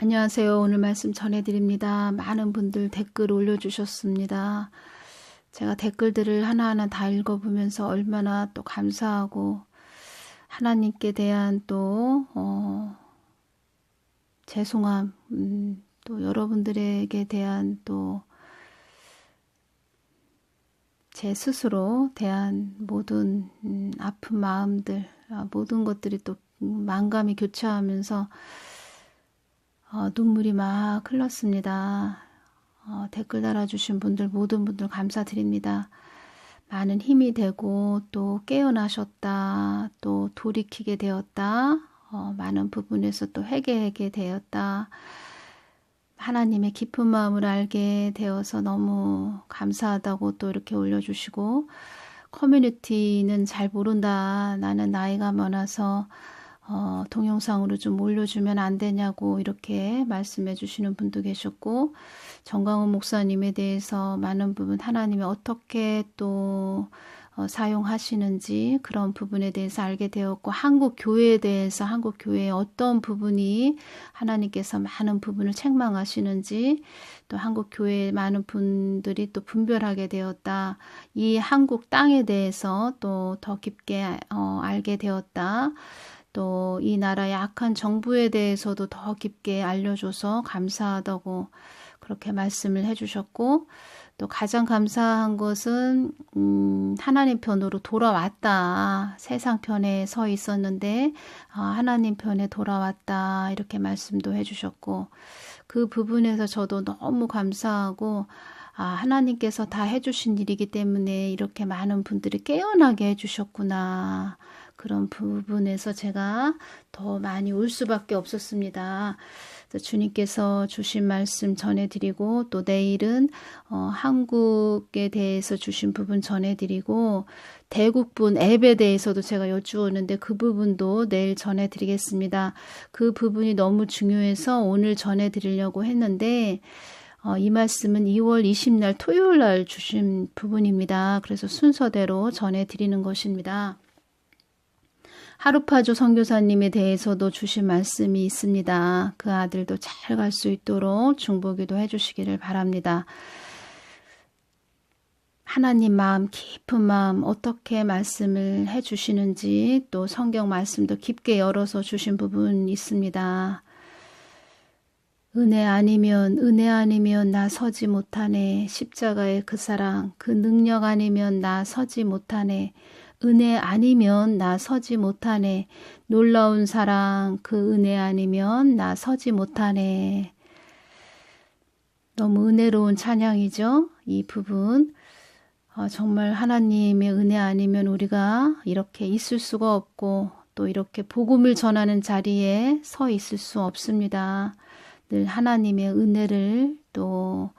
안녕하세요. 오늘 말씀 전해드립니다. 많은 분들 댓글 올려주셨습니다. 제가 댓글들을 하나하나 다 읽어보면서 얼마나 또 감사하고 하나님께 대한 또 죄송함, 또 여러분들에게 대한 또 제 스스로 대한 모든 아픈 마음들, 모든 것들이 또 만감이 교차하면서 눈물이 막 흘렀습니다. 댓글 달아주신 분들 모든 분들 감사드립니다. 많은 힘이 되고 또 깨어나셨다. 또 돌이키게 되었다. 많은 부분에서 또 회개하게 되었다. 하나님의 깊은 마음을 알게 되어서 너무 감사하다고 또 이렇게 올려주시고, 커뮤니티는 잘 모른다. 나는 나이가 많아서 동영상으로 좀 올려주면 안 되냐고 이렇게 말씀해 주시는 분도 계셨고, 정강훈 목사님에 대해서 많은 부분 하나님이 어떻게 또 사용하시는지 그런 부분에 대해서 알게 되었고, 한국 교회에 대해서 한국 교회의 어떤 부분이 하나님께서 많은 부분을 책망하시는지, 또 한국 교회의 많은 분들이 또 분별하게 되었다. 이 한국 땅에 대해서 또 더 깊게 알게 되었다. 또 이 나라의 악한 정부에 대해서도 더 깊게 알려줘서 감사하다고 그렇게 말씀을 해주셨고, 또 가장 감사한 것은 하나님 편으로 돌아왔다. 세상 편에 서 있었는데 하나님 편에 돌아왔다. 이렇게 말씀도 해주셨고, 그 부분에서 저도 너무 감사하고, 하나님께서 다 해주신 일이기 때문에 이렇게 많은 분들이 깨어나게 해주셨구나. 그런 부분에서 제가 더 많이 울 수밖에 없었습니다. 주님께서 주신 말씀 전해드리고, 또 내일은 한국에 대해서 주신 부분 전해드리고, 대국분 앱에 대해서도 제가 여쭈었는데 그 부분도 내일 전해드리겠습니다. 그 부분이 너무 중요해서 오늘 전해드리려고 했는데, 이 말씀은 2월 20날 토요일 날 주신 부분입니다. 그래서 순서대로 전해드리는 것입니다. 하루파주 선교사님에 대해서도 주신 말씀이 있습니다. 그 아들도 잘 갈 수 있도록 중보기도 해주시기를 바랍니다. 하나님 마음, 깊은 마음 어떻게 말씀을 해주시는지, 또 성경 말씀도 깊게 열어서 주신 부분이 있습니다. 은혜 아니면 나 서지 못하네. 십자가의 그 사랑, 그 능력 아니면 나 서지 못하네. 은혜 아니면 나 서지 못하네. 놀라운 사랑, 그 은혜 아니면 나 서지 못하네. 너무 은혜로운 찬양이죠. 이 부분. 정말 하나님의 은혜 아니면 우리가 이렇게 있을 수가 없고, 또 이렇게 복음을 전하는 자리에 서 있을 수 없습니다. 늘 하나님의 은혜를 또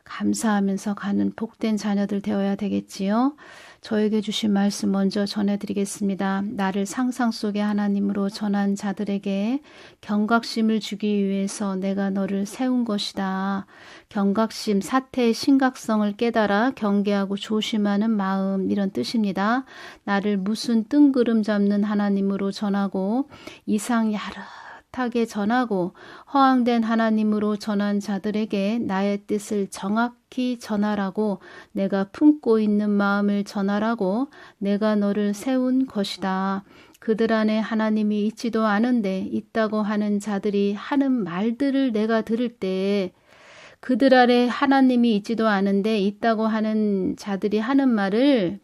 감사하면서 가는 복된 자녀들 되어야 되겠지요. 저에게 주신 말씀 먼저 전해드리겠습니다. 나를 상상 속의 하나님으로 전한 자들에게 경각심을 주기 위해서 내가 너를 세운 것이다. 경각심, 사태의 심각성을 깨달아 경계하고 조심하는 마음, 이런 뜻입니다. 나를 무슨 뜬구름 잡는 하나님으로 전하고 이상 야릇하게 전하고 허황된 하나님으로 전한 자들에게 나의 뜻을 정확히 전하라고, 내가 품고 있는 마음을 전하라고 내가 너를 세운 것이다. 그들 안에 하나님이 있지도 않은데 있다고 하는 자들이 하는 말들을 내가 들을 때, 그들 안에 하나님이 있지도 않은데 있다고 하는 자들이 하는 말들을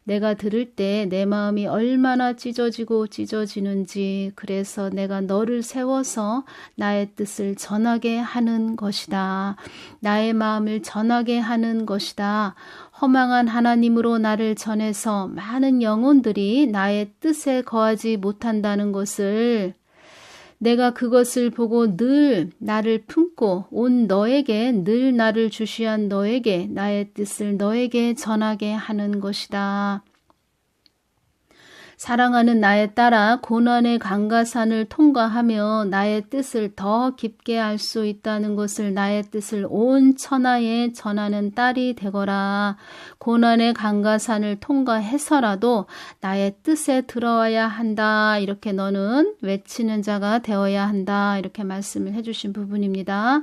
내가 들을 때 내 마음이 얼마나 찢어지는지, 그래서 내가 너를 세워서 나의 뜻을 전하게 하는 것이다. 나의 마음을 전하게 하는 것이다. 허망한 하나님으로 나를 전해서 많은 영혼들이 나의 뜻에 거하지 못한다는 것을, 내가 그것을 보고 늘 나를 품고 온 너에게, 늘 나를 주시한 너에게 나의 뜻을 너에게 전하게 하는 것이다. 사랑하는 나의 딸아, 고난의 강가산을 통과하며 나의 뜻을 더 깊게 알 수 있다는 것을, 나의 뜻을 온 천하에 전하는 딸이 되거라. 고난의 강가산을 통과해서라도 나의 뜻에 들어와야 한다. 이렇게 너는 외치는 자가 되어야 한다. 이렇게 말씀을 해주신 부분입니다.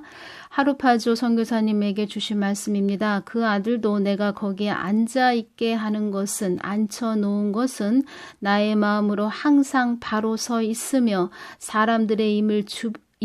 하루파조 선교사님에게 주신 말씀입니다. 그 아들도 내가 거기에 앉아있게 하는 것은, 앉혀놓은 것은 나의 마음으로 항상 바로 서 있으며 사람들의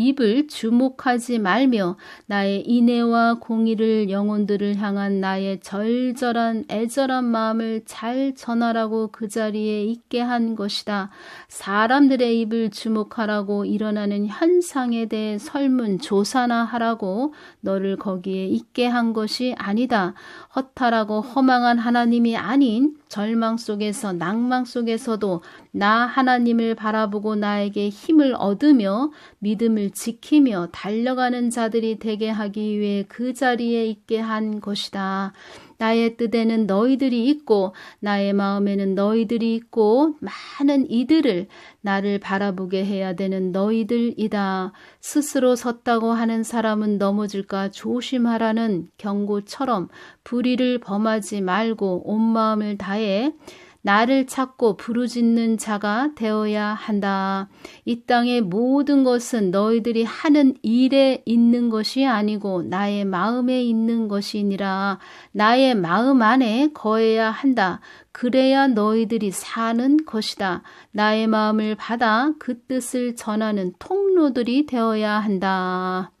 입을 주목하지 말며 나의 인애와 공의를 영혼들을 향한 나의 절절한 애절한 마음을 잘 전하라고 그 자리에 있게 한 것이다. 사람들의 입을 주목하라고 일어나는 현상에 대해 설문조사나 하라고 너를 거기에 있게 한 것이 아니다. 허탈하고 허망한 하나님이 아닌 절망 속에서 낭망 속에서도 나 하나님을 바라보고 나에게 힘을 얻으며 믿음을 지키며 달려가는 자들이 되게 하기 위해 그 자리에 있게 한 것이다. 나의 뜻에는 너희들이 있고 나의 마음에는 너희들이 있고 많은 이들을 나를 바라보게 해야 되는 너희들이다. 스스로 섰다고 하는 사람은 넘어질까 조심하라는 경고처럼 불의를 범하지 말고 온 마음을 다해 나를 찾고 부르짖는 자가 되어야 한다. 이 땅의 모든 것은 너희들이 하는 일에 있는 것이 아니고 나의 마음에 있는 것이니라. 나의 마음 안에 거해야 한다. 그래야 너희들이 사는 것이다. 나의 마음을 받아 그 뜻을 전하는 통로들이 되어야 한다.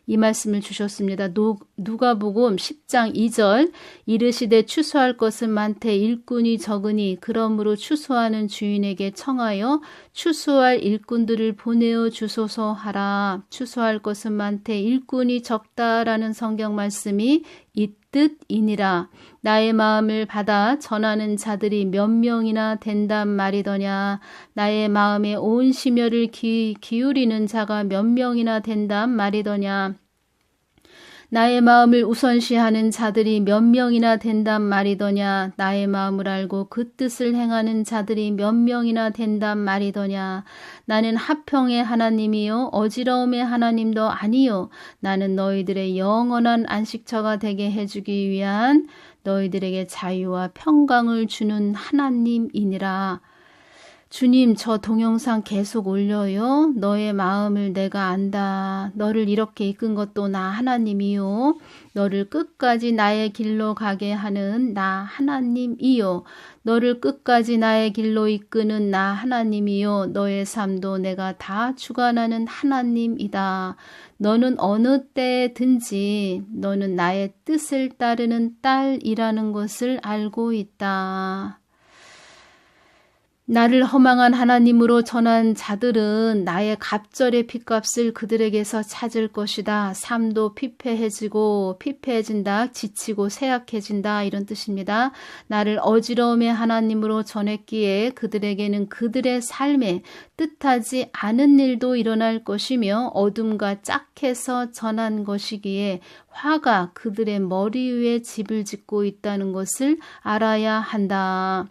이 말씀을 주셨습니다. 누가복음 10장 2절 이르시되 추수할 것은 많되 일꾼이 적으니 그러므로 추수하는 주인에게 청하여 추수할 일꾼들을 보내어 주소서 하라. 추수할 것은 많되 일꾼이 적다라는 성경 말씀이 이 뜻이니라. 나의 마음을 받아 전하는 자들이 몇 명이나 된단 말이더냐. 나의 마음에 온 심혈을 기울이는 자가 몇 명이나 된단 말이더냐. 나의 마음을 우선시하는 자들이 몇 명이나 된단 말이더냐. 나의 마음을 알고 그 뜻을 행하는 자들이 몇 명이나 된단 말이더냐. 나는 화평의 하나님이요 어지러움의 하나님도 아니요 나는 너희들의 영원한 안식처가 되게 해주기 위한 너희들에게 자유와 평강을 주는 하나님이니라. 주님, 저 동영상 계속 올려요. 너의 마음을 내가 안다. 너를 이렇게 이끈 것도 나 하나님이요. 너를 끝까지 나의 길로 가게 하는 나 하나님이요. 너를 끝까지 나의 길로 이끄는 나 하나님이요. 너의 삶도 내가 다 주관하는 하나님이다. 너는 어느 때든지 너는 나의 뜻을 따르는 딸이라는 것을 알고 있다. 나를 허망한 하나님으로 전한 자들은 나의 갑절의 핏값을 그들에게서 찾을 것이다. 삶도 피폐해진다. 지치고 쇠약해진다. 이런 뜻입니다. 나를 어지러움의 하나님으로 전했기에 그들에게는 그들의 삶에 뜻하지 않은 일도 일어날 것이며 어둠과 짝해서 전한 것이기에 화가 그들의 머리 위에 집을 짓고 있다는 것을 알아야 한다.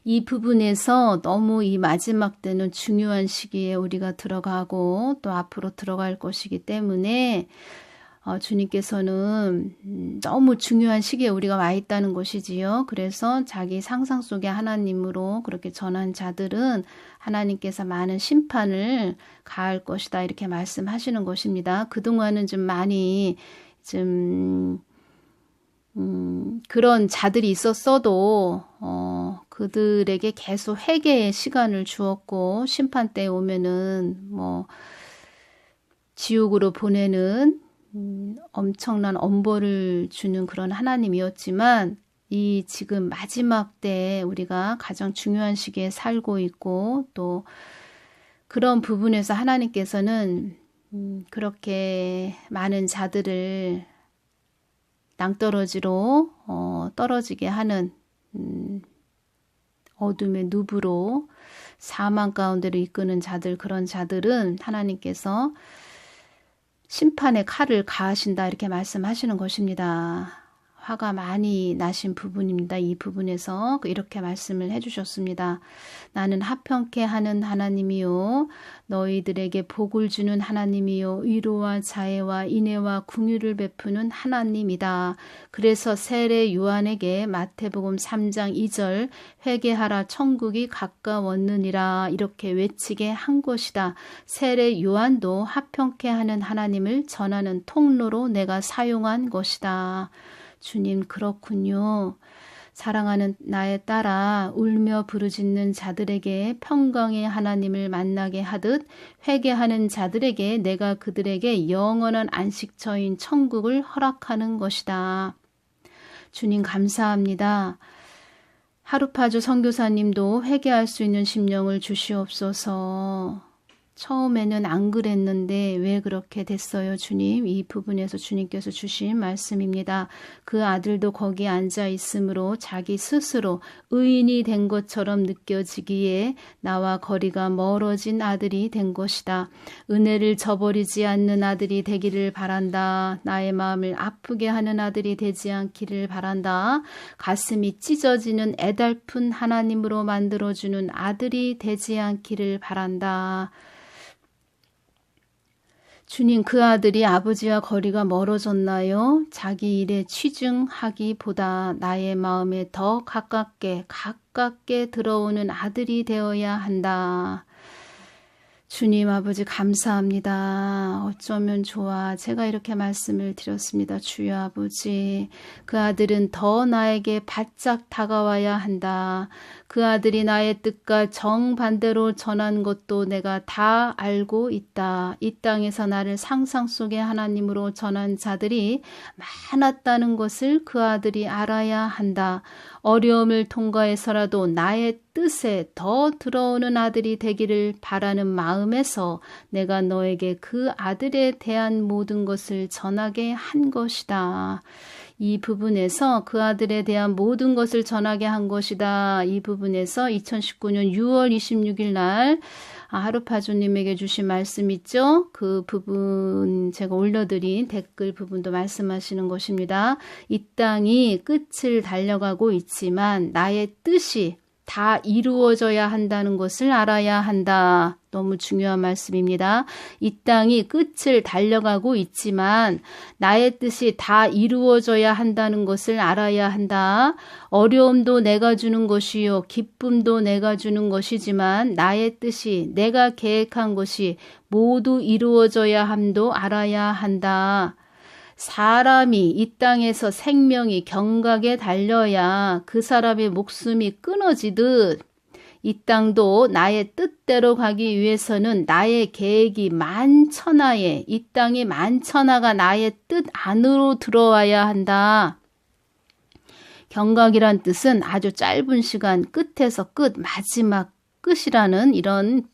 이 부분에서 너무 이 마지막 때는 중요한 시기에 우리가 들어가고 또 앞으로 들어갈 것이기 때문에 주님께서는 너무 중요한 시기에 우리가 와 있다는 것이지요. 그래서 자기 상상 속의 하나님으로 그렇게 전한 자들은 하나님께서 많은 심판을 가할 것이다 이렇게 말씀하시는 것입니다. 그동안은 좀 많이 그런 자들이 있었어도 그들에게 계속 회개의 시간을 주었고 심판 때에 오면은 지옥으로 보내는 엄청난 엄벌을 주는 그런 하나님이었지만 이 지금 마지막 때에 우리가 가장 중요한 시기에 살고 있고 또 그런 부분에서 하나님께서는 그렇게 많은 자들을 낭떠러지로 떨어지게 하는 어둠의 누부로 사망 가운데로 이끄는 자들, 그런 자들은 하나님께서 심판의 칼을 가하신다 이렇게 말씀하시는 것입니다. 화가 많이 나신 부분입니다. 이 부분에서 이렇게 말씀을 해주셨습니다. 나는 합평케 하는 하나님이요 너희들에게 복을 주는 하나님이요 위로와 자애와 인애와 긍휼을 베푸는 하나님이다. 그래서 세례 요한에게 마태복음 3장 2절 회개하라 천국이 가까웠느니라 이렇게 외치게 한 것이다. 세례 요한도 합평케 하는 하나님을 전하는 통로로 내가 사용한 것이다. 주님 그렇군요. 사랑하는 나의 딸아 울며 부르짖는 자들에게 평강의 하나님을 만나게 하듯 회개하는 자들에게 내가 그들에게 영원한 안식처인 천국을 허락하는 것이다. 주님 감사합니다. 하루파주 선교사님도 회개할 수 있는 심령을 주시옵소서. 처음에는 안 그랬는데 왜 그렇게 됐어요, 주님? 이 부분에서 주님께서 주신 말씀입니다. 그 아들도 거기 앉아 있으므로 자기 스스로 의인이 된 것처럼 느껴지기에 나와 거리가 멀어진 아들이 된 것이다. 은혜를 저버리지 않는 아들이 되기를 바란다. 나의 마음을 아프게 하는 아들이 되지 않기를 바란다. 가슴이 찢어지는 애달픈 하나님으로 만들어주는 아들이 되지 않기를 바란다. 주님 그 아들이 아버지와 거리가 멀어졌나요? 자기 일에 취중하기보다 나의 마음에 더 가깝게 들어오는 아들이 되어야 한다. 주님 아버지 감사합니다. 어쩌면 좋아. 제가 이렇게 말씀을 드렸습니다. 주여 아버지 그 아들은 더 나에게 바짝 다가와야 한다. 그 아들이 나의 뜻과 정반대로 전한 것도 내가 다 알고 있다. 이 땅에서 나를 상상 속의 하나님으로 전한 자들이 많았다는 것을 그 아들이 알아야 한다. 어려움을 통과해서라도 나의 뜻에 더 들어오는 아들이 되기를 바라는 마음에서 내가 너에게 그 아들에 대한 모든 것을 전하게 한 것이다. 이 부분에서 그 아들에 대한 모든 것을 전하게 한 것이다. 이 부분에서 2019년 6월 26일 날 하루파주님에게 주신 말씀 있죠? 그 부분 제가 올려드린 댓글 부분도 말씀하시는 것입니다. 이 땅이 끝을 달려가고 있지만 나의 뜻이 다 이루어져야 한다는 것을 알아야 한다. 너무 중요한 말씀입니다. 이 땅이 끝을 달려가고 있지만 나의 뜻이 다 이루어져야 한다는 것을 알아야 한다. 어려움도 내가 주는 것이요 기쁨도 내가 주는 것이지만 나의 뜻이 내가 계획한 것이 모두 이루어져야 함도 알아야 한다. 사람이 이 땅에서 생명이 경각에 달려야 그 사람의 목숨이 끊어지듯 이 땅도 나의 뜻대로 가기 위해서는 나의 계획이 만천하에 이 땅이 만천하가 나의 뜻 안으로 들어와야 한다. 경각이란 뜻은 아주 짧은 시간 끝에서 끝 마지막 끝이라는 이런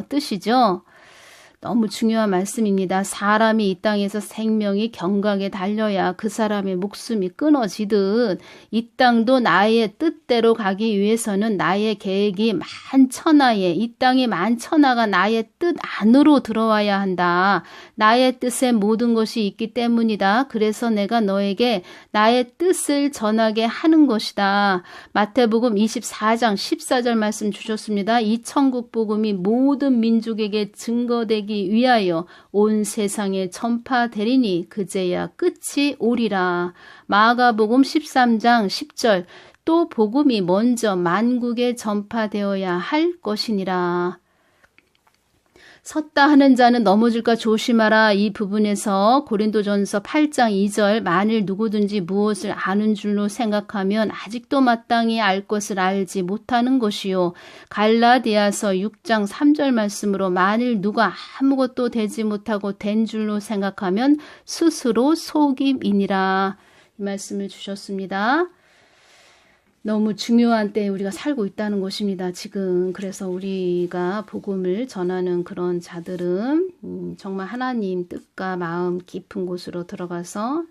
뜻이죠. 너무 중요한 말씀입니다. 사람이 이 땅에서 생명이 경각에 달려야 그 사람의 목숨이 끊어지듯 이 땅도 나의 뜻대로 가기 위해서는 나의 계획이 만천하에 이 땅이 만천하가 나의 뜻 안으로 들어와야 한다. 나의 뜻에 모든 것이 있기 때문이다. 그래서 내가 너에게 나의 뜻을 전하게 하는 것이다. 마태복음 24장 14절 말씀 주셨습니다. 이 천국 복음이 모든 민족에게 증거되기 위하여 온 세상에 전파되리니 그제야 끝이 오리라. 마가복음 13장 10절 또 복음이 먼저 만국에 전파되어야 할 것이니라. 섰다 하는 자는 넘어질까 조심하라. 이 부분에서 고린도전서 8장 2절 만일 누구든지 무엇을 아는 줄로 생각하면 아직도 마땅히 알 것을 알지 못하는 것이요. 갈라디아서 6장 3절 말씀으로 만일 누가 아무것도 되지 못하고 된 줄로 생각하면 스스로 속임이니라. 이 말씀을 주셨습니다. 너무 중요한 때에 우리가 살고 있다는 것입니다. 지금 그래서 우리가 복음을 전하는 그런 자들은 정말 하나님 뜻과 마음 깊은 곳으로 들어가서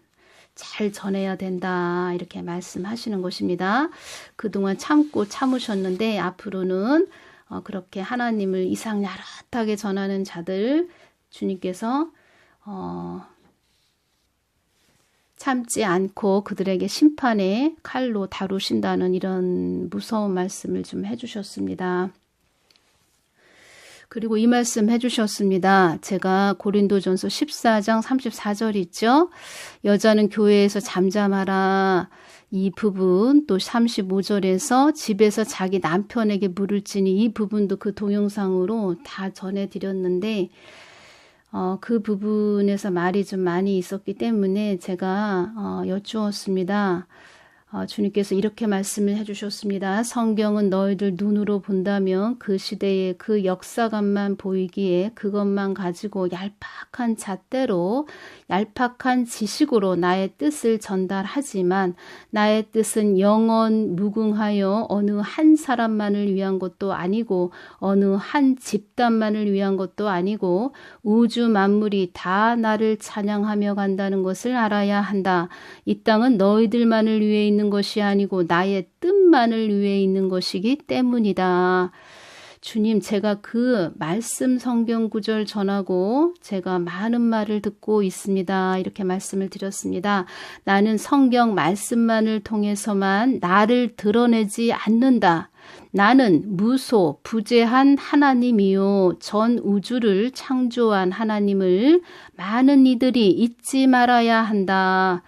잘 전해야 된다 이렇게 말씀하시는 것입니다. 그동안 참고 참으셨는데 앞으로는 그렇게 하나님을 이상야릇하게 전하는 자들 주님께서 참지 않고 그들에게 심판의 칼로 다루신다는 이런 무서운 말씀을 좀 해주셨습니다. 그리고 이 말씀 해주셨습니다. 제가 고린도전서 14장 34절 있죠. 여자는 교회에서 잠잠하라. 이 부분 또 35절에서 집에서 자기 남편에게 물을 지니 이 부분도 그 동영상으로 다 전해드렸는데 그 부분에서 말이 좀 많이 있었기 때문에 제가 여쭈었습니다. 주님께서 이렇게 말씀을 해주셨습니다. 성경은 너희들 눈으로 본다면 그 시대의 그 역사관만 보이기에 그것만 가지고 얄팍한 잣대로 얄팍한 지식으로 나의 뜻을 전달하지만 나의 뜻은 영원 무궁하여 어느 한 사람만을 위한 것도 아니고 어느 한 집단만을 위한 것도 아니고 우주 만물이 다 나를 찬양하며 간다는 것을 알아야 한다. 이 땅은 너희들만을 위해 있는 것이 아니고 나의 뜻만을 위해 있는 것이기 때문이다. 주님, 제가 그 말씀 성경 구절 전하고 제가 많은 말을 듣고 있습니다. 이렇게 말씀을 드렸습니다. 나는 성경 말씀만을 통해서만 나를 드러내지 않는다. 나는 무소 부재한 하나님이요 전 우주를 창조한 하나님을 많은 이들이 잊지 말아야 한다.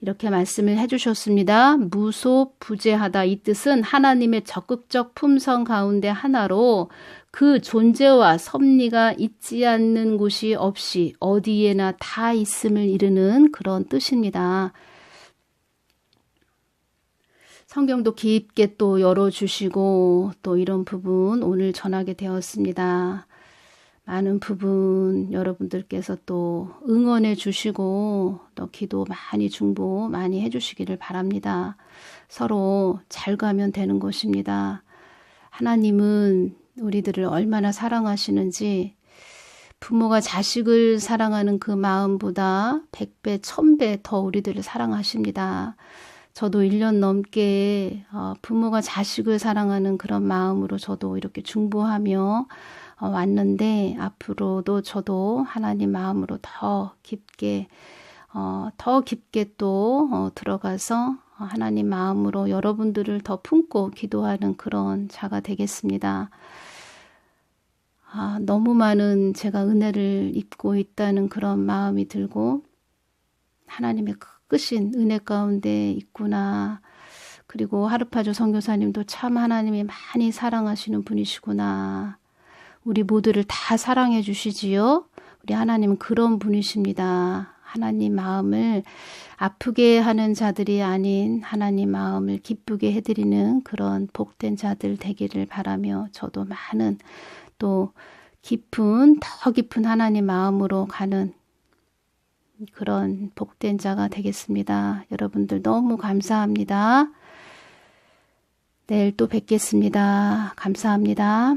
이렇게 말씀을 해주셨습니다. 무소부재하다. 이 뜻은 하나님의 적극적 품성 가운데 하나로 그 존재와 섭리가 있지 않는 곳이 없이 어디에나 다 있음을 이루는 그런 뜻입니다. 성경도 깊게 또 열어주시고 또 이런 부분 오늘 전하게 되었습니다. 많은 부분 여러분들께서 또 응원해 주시고 또 기도 많이 중보 많이 해주시기를 바랍니다. 서로 잘 가면 되는 것입니다. 하나님은 우리들을 얼마나 사랑하시는지 부모가 자식을 사랑하는 그 마음보다 100배, 1000배 더 우리들을 사랑하십니다. 저도 1년 넘게 부모가 자식을 사랑하는 그런 마음으로 저도 이렇게 중보하며 왔는데 앞으로도 저도 하나님 마음으로 더 깊게 또 들어가서 하나님 마음으로 여러분들을 더 품고 기도하는 그런 자가 되겠습니다. 너무 많은 제가 은혜를 입고 있다는 그런 마음이 들고 하나님의 크신 은혜 가운데 있구나. 그리고 하르파조 선교사님도 참 하나님이 많이 사랑하시는 분이시구나. 우리 모두를 다 사랑해 주시지요. 우리 하나님은 그런 분이십니다. 하나님 마음을 아프게 하는 자들이 아닌 하나님 마음을 기쁘게 해드리는 그런 복된 자들 되기를 바라며 저도 많은 또 더 깊은 하나님 마음으로 가는 그런 복된 자가 되겠습니다. 여러분들 너무 감사합니다. 내일 또 뵙겠습니다. 감사합니다.